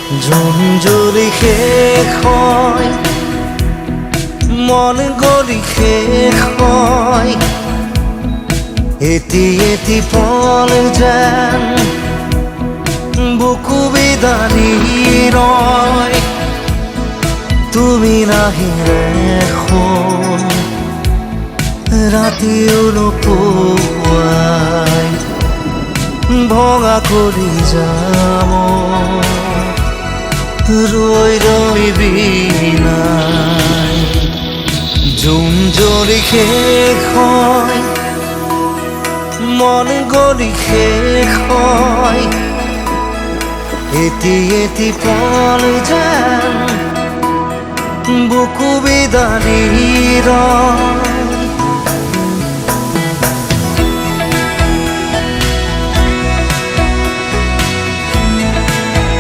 জোন জ্বলি শেষ হয়, মন গলি শেষ হয়, এটি এটি পল যেন বুকু বিদাৰি ৰয়। তুমি নাহিলে এখন ৰাতিও নোপোৱাই, ভঙা কৰি যাম ৰৈ ৰৈ বিনাই। জোন জ্বলি শেষ হয়, মন গলি শেষ হয়, এটি এটি পল যেন বুকু বিদাৰি ৰয়।